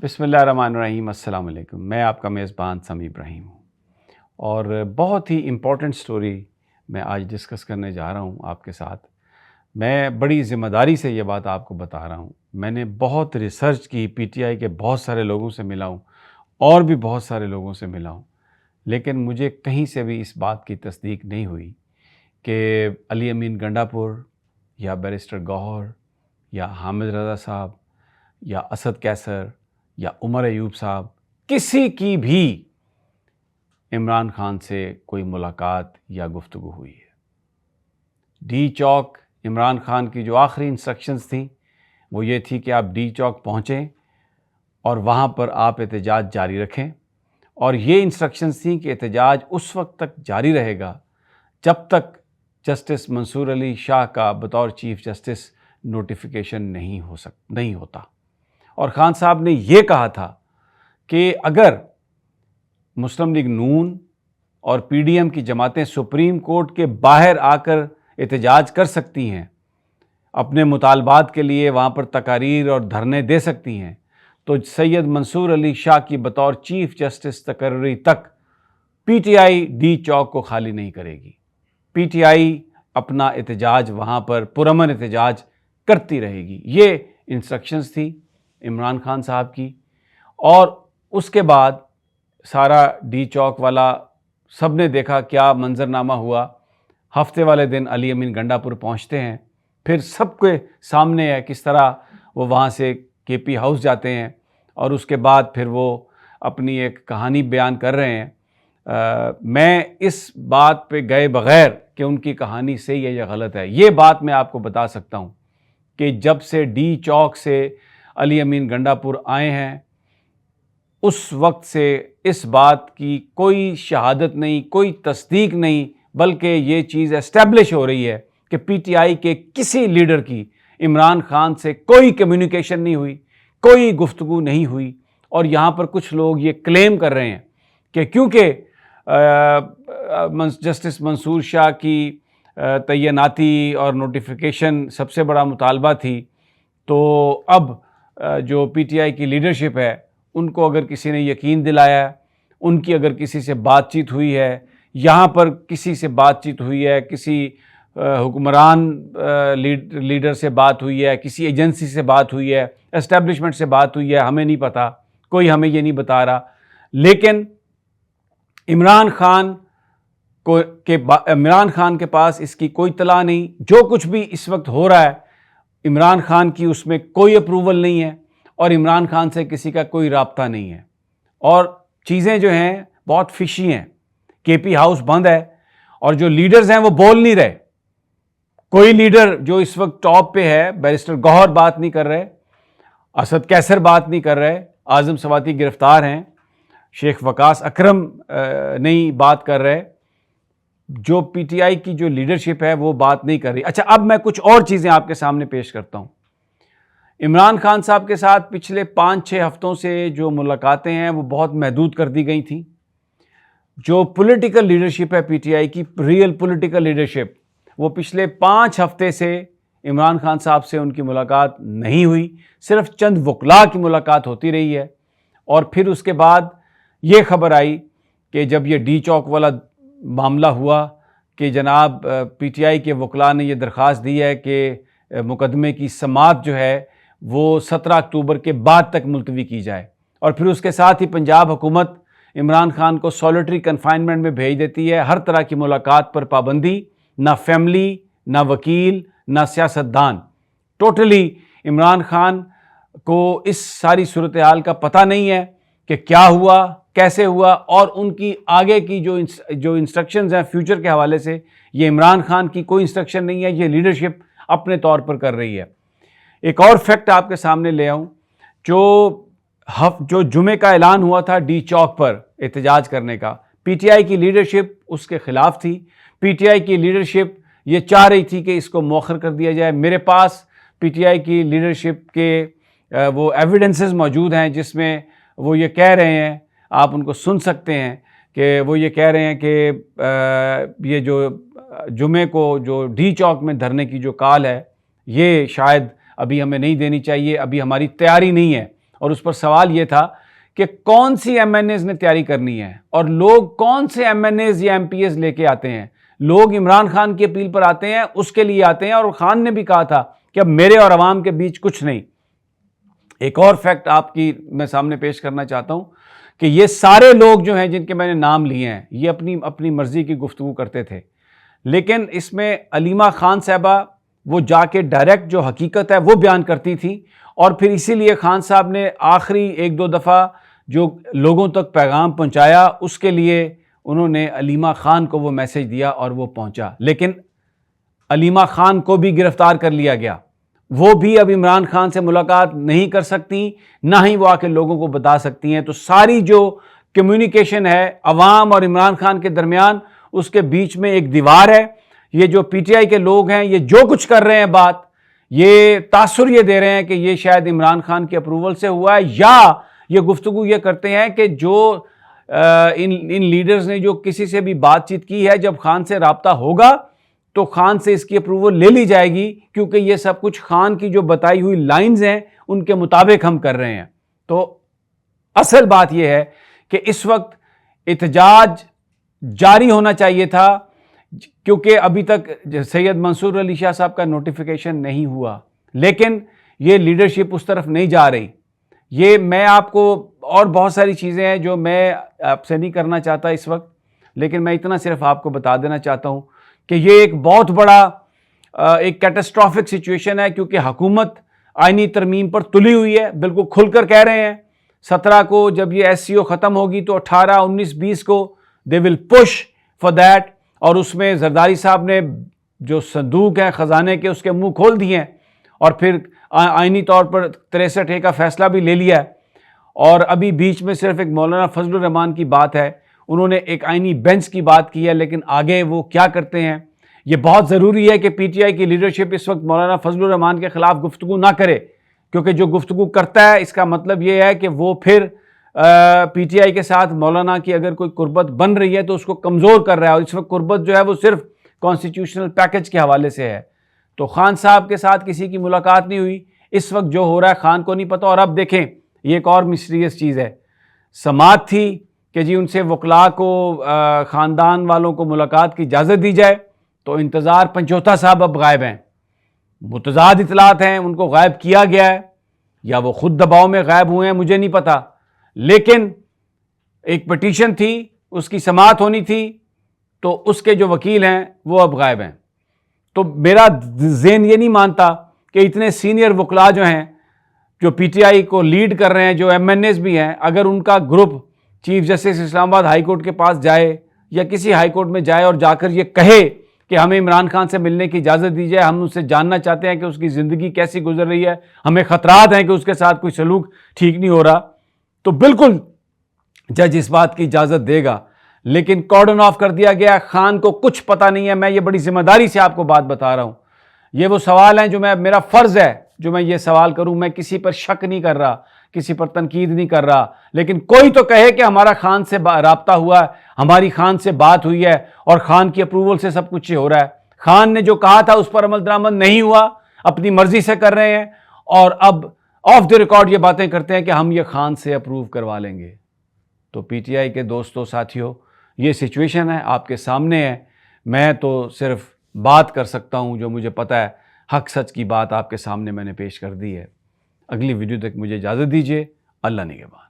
بسم اللہ الرحمن الرحیم۔ السلام علیکم۔ میں آپ کا میزبان سمیع ابراہیم ہوں اور بہت ہی امپورٹنٹ سٹوری میں آج ڈسکس کرنے جا رہا ہوں آپ کے ساتھ۔ میں بڑی ذمہ داری سے یہ بات آپ کو بتا رہا ہوں۔ میں نے بہت ریسرچ کی، پی ٹی آئی کے بہت سارے لوگوں سے ملا ہوں اور بھی بہت سارے لوگوں سے ملا ہوں، لیکن مجھے کہیں سے بھی اس بات کی تصدیق نہیں ہوئی کہ علی امین گنڈاپور یا بیرسٹر گوہر یا حامد رضا صاحب یا اسد کیسر یا عمر ایوب صاحب کسی کی بھی عمران خان سے کوئی ملاقات یا گفتگو ہوئی ہے۔ ڈی چوک عمران خان کی جو آخری انسٹرکشنز تھیں وہ یہ تھی کہ آپ ڈی چوک پہنچیں اور وہاں پر آپ احتجاج جاری رکھیں، اور یہ انسٹرکشنز تھیں کہ احتجاج اس وقت تک جاری رہے گا جب تک جسٹس منصور علی شاہ کا بطور چیف جسٹس نوٹیفیکیشن نہیں ہوتا۔ اور خان صاحب نے یہ کہا تھا کہ اگر مسلم لیگ نون اور پی ڈی ایم کی جماعتیں سپریم کورٹ کے باہر آ کر احتجاج کر سکتی ہیں، اپنے مطالبات کے لیے وہاں پر تقاریر اور دھرنے دے سکتی ہیں، تو سید منصور علی شاہ کی بطور چیف جسٹس تقرری تک پی ٹی آئی ڈی چوک کو خالی نہیں کرے گی۔ پی ٹی آئی اپنا احتجاج وہاں پر پرامن احتجاج کرتی رہے گی۔ یہ انسٹرکشنز تھی عمران خان صاحب کی، اور اس کے بعد سارا ڈی چوک والا سب نے دیکھا کیا منظرنامہ ہوا۔ ہفتے والے دن علی امین گنڈاپور پہنچتے ہیں، پھر سب کے سامنے ہے کس طرح وہ وہاں سے کے پی ہاؤس جاتے ہیں، اور اس کے بعد پھر وہ اپنی ایک کہانی بیان کر رہے ہیں۔ میں اس بات پہ گئے بغیر کہ ان کی کہانی صحیح ہے یا غلط ہے، یہ بات میں آپ کو بتا سکتا ہوں کہ جب سے ڈی چوک سے علی امین گنڈاپور آئے ہیں اس وقت سے اس بات کی کوئی شہادت نہیں، کوئی تصدیق نہیں، بلکہ یہ چیز اسٹیبلش ہو رہی ہے کہ پی ٹی آئی کے کسی لیڈر کی عمران خان سے کوئی کمیونیکیشن نہیں ہوئی، کوئی گفتگو نہیں ہوئی۔ اور یہاں پر کچھ لوگ یہ کلیم کر رہے ہیں کہ کیونکہ جسٹس منصور شاہ کی تعیناتی اور نوٹیفیکیشن سب سے بڑا مطالبہ تھی، تو اب جو پی ٹی آئی کی لیڈرشپ ہے ان کو اگر کسی نے یقین دلایا، ان کی اگر کسی سے بات چیت ہوئی ہے، یہاں پر کسی سے بات چیت ہوئی ہے، کسی حکمران لیڈر سے بات ہوئی ہے، کسی ایجنسی سے بات ہوئی ہے، اسٹیبلشمنٹ سے بات ہوئی ہے، ہمیں نہیں پتہ، کوئی ہمیں یہ نہیں بتا رہا، لیکن عمران خان کے پاس اس کی کوئی اطلاع نہیں۔ جو کچھ بھی اس وقت ہو رہا ہے عمران خان کی اس میں کوئی اپروول نہیں ہے، اور عمران خان سے کسی کا کوئی رابطہ نہیں ہے، اور چیزیں جو ہیں بہت فشی ہیں۔ کے پی ہاؤس بند ہے اور جو لیڈرز ہیں وہ بول نہیں رہے۔ کوئی لیڈر جو اس وقت ٹاپ پہ ہے، بیرسٹر گوہر بات نہیں کر رہے، اسد کیسر بات نہیں کر رہے، اعظم سواتی گرفتار ہیں، شیخ وقاص اکرم نہیں بات کر رہے، جو پی ٹی آئی کی جو لیڈرشپ ہے وہ بات نہیں کر رہی۔ اچھا، اب میں کچھ اور چیزیں آپ کے سامنے پیش کرتا ہوں۔ عمران خان صاحب کے ساتھ پچھلے 5-6 ہفتوں سے جو ملاقاتیں ہیں وہ بہت محدود کر دی گئی تھیں۔ جو پولیٹیکل لیڈرشپ ہے پی ٹی آئی کی، ریئل پولیٹیکل لیڈرشپ، وہ پچھلے 5 ہفتے سے عمران خان صاحب سے ان کی ملاقات نہیں ہوئی، صرف چند وکلاء کی ملاقات ہوتی رہی ہے۔ اور پھر اس کے بعد یہ خبر آئی کہ جب یہ ڈی چوک والا معاملہ ہوا کہ جناب پی ٹی آئی کے وکلاء نے یہ درخواست دی ہے کہ مقدمے کی سماعت جو ہے وہ 17 اکتوبر کے بعد تک ملتوی کی جائے، اور پھر اس کے ساتھ ہی پنجاب حکومت عمران خان کو سولیٹری کنفائنمنٹ میں بھیج دیتی ہے، ہر طرح کی ملاقات پر پابندی، نہ فیملی، نہ وکیل، نہ سیاستدان۔ ٹوٹلی عمران خان کو اس ساری صورتحال کا پتہ نہیں ہے کہ کیا ہوا، کیسے ہوا، اور ان کی آگے کی جو انسٹرکشنز ہیں فیوچر کے حوالے سے، یہ عمران خان کی کوئی انسٹرکشن نہیں ہے، یہ لیڈرشپ اپنے طور پر کر رہی ہے۔ ایک اور فیکٹ آپ کے سامنے لے آؤں، جو جمعے کا اعلان ہوا تھا ڈی چوک پر احتجاج کرنے کا، پی ٹی آئی کی لیڈرشپ اس کے خلاف تھی۔ پی ٹی آئی کی لیڈرشپ یہ چاہ رہی تھی کہ اس کو مؤخر کر دیا جائے۔ میرے پاس پی ٹی آئی کی لیڈرشپ کے وہ ایویڈنسز موجود ہیں جس میں وہ یہ کہہ رہے ہیں، آپ ان کو سن سکتے ہیں، کہ وہ یہ کہہ رہے ہیں کہ یہ جو جمعے کو جو ڈی چوک میں دھرنے کی جو کال ہے، یہ شاید ابھی ہمیں نہیں دینی چاہیے، ابھی ہماری تیاری نہیں ہے، اور اس پر سوال یہ تھا کہ کون سی ایم این ایز نے تیاری کرنی ہے اور لوگ کون سے ایم این ایز یا ایم پی ایز لے کے آتے ہیں. لوگ عمران خان کی اپیل پر آتے ہیں, اس کے لیے آتے ہیں, اور خان نے بھی کہا تھا کہ اب میرے اور عوام کے بیچ کچھ نہیں. ایک اور فیکٹ آپ کی میں سامنے پیش کرنا چاہتا ہوں کہ یہ سارے لوگ جو ہیں جن کے میں نے نام لیے ہیں یہ اپنی مرضی کی گفتگو کرتے تھے, لیکن اس میں علیمہ خان صاحبہ وہ جا کے ڈائریکٹ جو حقیقت ہے وہ بیان کرتی تھی, اور پھر اسی لیے خان صاحب نے آخری ایک دو دفعہ جو لوگوں تک پیغام پہنچایا اس کے لیے انہوں نے علیمہ خان کو وہ میسج دیا اور وہ پہنچا. لیکن علیمہ خان کو بھی گرفتار کر لیا گیا, وہ بھی اب عمران خان سے ملاقات نہیں کر سکتی, نہ ہی وہ آ کے لوگوں کو بتا سکتی ہیں. تو ساری جو کمیونیکیشن ہے عوام اور عمران خان کے درمیان, اس کے بیچ میں ایک دیوار ہے. یہ جو پی ٹی آئی کے لوگ ہیں یہ جو کچھ کر رہے ہیں بات, یہ تاثر یہ دے رہے ہیں کہ یہ شاید عمران خان کے اپروول سے ہوا ہے, یا یہ گفتگو یہ کرتے ہیں کہ جو ان لیڈرز نے جو کسی سے بھی بات چیت کی ہے, جب خان سے رابطہ ہوگا تو خان سے اس کی اپروول لے لی جائے گی, کیونکہ یہ سب کچھ خان کی جو بتائی ہوئی لائنز ہیں ان کے مطابق ہم کر رہے ہیں. تو اصل بات یہ ہے کہ اس وقت احتجاج جاری ہونا چاہیے تھا, کیونکہ ابھی تک سید منصور علی شاہ صاحب کا نوٹیفیکیشن نہیں ہوا, لیکن یہ لیڈرشپ اس طرف نہیں جا رہی. یہ میں آپ کو اور بہت ساری چیزیں ہیں جو میں آپ سے نہیں کرنا چاہتا اس وقت, لیکن میں اتنا صرف آپ کو بتا دینا چاہتا ہوں کہ یہ ایک بہت بڑا ایک کیٹاسٹرافک سچویشن ہے, کیونکہ حکومت آئینی ترمیم پر تلی ہوئی ہے, بالکل کھل کر کہہ رہے ہیں. 17 کو جب یہ ایس سی او ختم ہوگی تو 18, 19, 20 کو دے ول پش فار دیٹ, اور اس میں زرداری صاحب نے جو صندوق ہیں خزانے کے اس کے منہ کھول دیے ہیں, اور پھر آئینی طور پر 63A کا فیصلہ بھی لے لیا ہے. اور ابھی بیچ میں صرف ایک مولانا فضل الرحمان کی بات ہے, انہوں نے ایک آئینی بینچ کی بات کی ہے, لیکن آگے وہ کیا کرتے ہیں. یہ بہت ضروری ہے کہ پی ٹی آئی کی لیڈرشپ اس وقت مولانا فضل الرحمان کے خلاف گفتگو نہ کرے, کیونکہ جو گفتگو کرتا ہے اس کا مطلب یہ ہے کہ وہ پھر پی ٹی آئی کے ساتھ مولانا کی اگر کوئی قربت بن رہی ہے تو اس کو کمزور کر رہا ہے, اور اس وقت قربت جو ہے وہ صرف کانسٹیٹیوشنل پیکج کے حوالے سے ہے. تو خان صاحب کے ساتھ کسی کی ملاقات نہیں ہوئی, اس وقت جو ہو رہا ہے خان کو نہیں پتا. اور اب دیکھیں یہ ایک اور مسٹریس چیز ہے, سماعت تھی کہ جی ان سے وکلاء کو خاندان والوں کو ملاقات کی اجازت دی جائے, تو انتظار پنچوتا صاحب اب غائب ہیں. متضاد اطلاعات ہیں ان کو غائب کیا گیا ہے, یا وہ خود دباؤ میں غائب ہوئے ہیں مجھے نہیں پتا, لیکن ایک پٹیشن تھی اس کی سماعت ہونی تھی, تو اس کے جو وکیل ہیں وہ اب غائب ہیں. تو میرا ذہن یہ نہیں مانتا کہ اتنے سینئر وکلاء جو ہیں جو پی ٹی آئی کو لیڈ کر رہے ہیں, جو ایم این ایز بھی ہیں, اگر ان کا گروپ چیف جسٹس اسلام آباد ہائی کورٹ کے پاس جائے یا کسی ہائی کورٹ میں جائے اور جا کر یہ کہے کہ ہمیں عمران خان سے ملنے کی اجازت دی جائے, ہم اس سے جاننا چاہتے ہیں کہ اس کی زندگی کیسی گزر رہی ہے, ہمیں خطرات ہیں کہ اس کے ساتھ کوئی سلوک ٹھیک نہیں ہو رہا, تو بالکل جج اس بات کی اجازت دے گا. لیکن کارڈن آف کر دیا گیا, خان کو کچھ پتہ نہیں ہے. میں یہ بڑی ذمہ داری سے آپ کو بات بتا رہا ہوں. یہ وہ سوال ہیں جو میرا فرض ہے جو میں یہ سوال کروں. میں کسی پر شک نہیں کر رہا, کسی پر تنقید نہیں کر رہا, لیکن کوئی تو کہے کہ ہمارا خان سے رابطہ ہوا ہے, ہماری خان سے بات ہوئی ہے اور خان کی اپروول سے سب کچھ ہو رہا ہے. خان نے جو کہا تھا اس پر عمل درآمد نہیں ہوا, اپنی مرضی سے کر رہے ہیں, اور اب آف دی ریکارڈ یہ باتیں کرتے ہیں کہ ہم یہ خان سے اپروو کروا لیں گے. تو پی ٹی آئی کے دوستوں ساتھیوں, یہ سچویشن ہے آپ کے سامنے ہے. میں تو صرف بات کر سکتا ہوں جو مجھے پتہ ہے, حق سچ کی بات آپ کے سامنے میں نے پیش کر دی ہے. اگلی ویڈیو تک مجھے اجازت دیجیے. اللہ نگہبان.